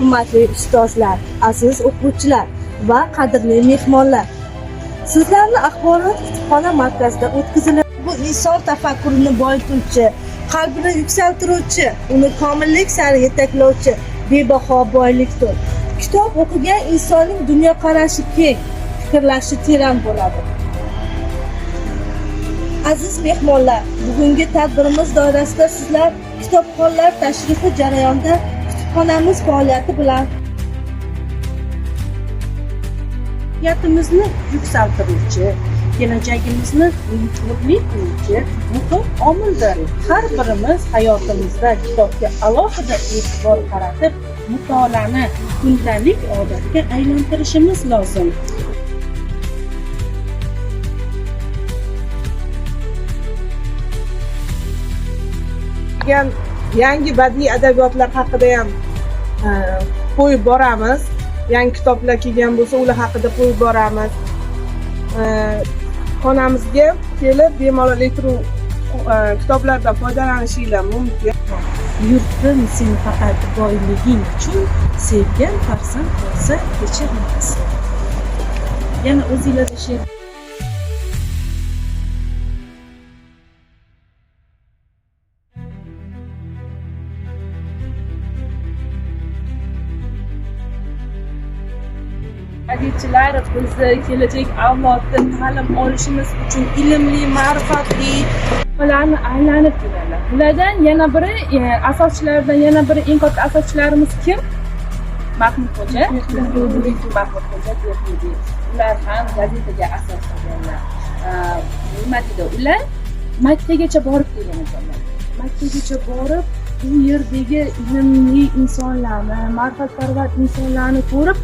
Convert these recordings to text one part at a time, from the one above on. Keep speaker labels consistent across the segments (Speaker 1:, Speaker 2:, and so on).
Speaker 1: hurmatli ustozlar, aziz o'quvchilar va qadrli mehmonlar. Sizlarni axborot kutubxona markazida o'tkazilib, bu inson tafakkurini boyituvchi, qalbini yuksaltiruvchi, uni komillik sari yetaklovchi bebaho boylikdir. Kitob o'qigan insonning dunyoqarashi keng, fikrlashi teran bo'ladi. Aziz mehmonlar, bugungi tadbirimiz doirasida sizlar kitobxonlar tashrifi jarayonida kutubxonamiz faoliyati bilan hayotimizni yuksaltiruvchi, kelajagimizni umidli qiluvchi muhim omildir. Har birimiz hayotimizda kitobga alohida e'tibor qaratib, mutolaani kundalik odatga aylantirishimiz lozim.
Speaker 2: Yangi badiiy adabiyotlar haqida ham qo'yib boramiz. Yangi kitoblar kelgan bo'lsa, ular haqida qo'yib boramiz. Xonamizga kelib bemalol elektron kitoblardan foydalanishingiz mumkin.
Speaker 1: Yurtim sen faqat boyliging uchun sevgan farzand bo'lsa kechirmas. Yana o'zingizga she'r adibchilar bizni kelajak avlodda ta'lim olishimiz uchun ilmli, ma'rifatli ularni aylanib keladilar. Ulardan yana biri asoschilardan yana biri eng katta asoschilarimiz kim? Mahmudxo'ja, Mahmudxo'ja. Ular ham gazetaga asoslaganlar. Nima deydi? Ular maktabgacha borib kelgan ekanlar. Maktabgacha borib u yerdagi ilmli insonlarni, ma'rifatparvar insonlarni ko'rib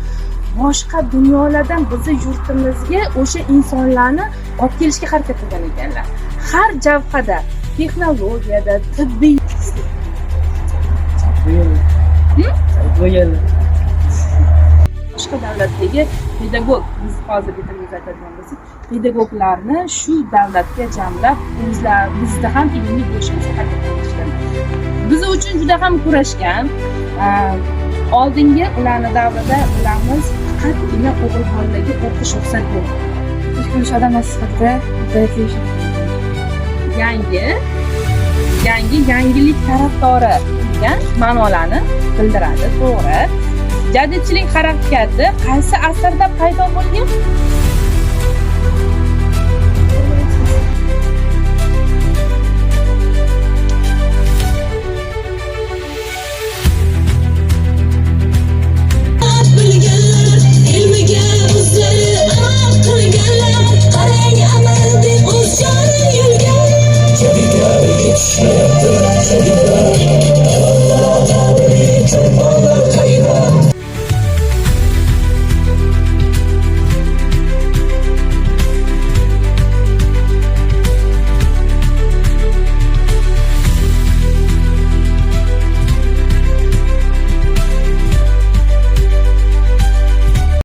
Speaker 1: boshqa dunyolardan bizni yurtimizga o'sha insonlarni olib kelishga harakat qilgan ekanlar. Har jabhada, texnologiyada, tibbiy boshqa davlatdagi pedagog, biz hozir bitimizda aytadigan bo'lsak, pedagoglarni shu davlatga jamlab, bizda ham ilmiy bo'lishimizga harakat qilishgan. Biz uchun juda ham kurashgan. Oldingi ularni davrida bilamiz, faqatgina o'g'il bolalarga o'qish ruxsat bo'ldi. Ish ko'rish odamlar sifatida yangilik tarafdori degan ma'nolarni bildiradi. To'g'ri. Jadidchilik harakati qaysi asrda paydo bo'lgan?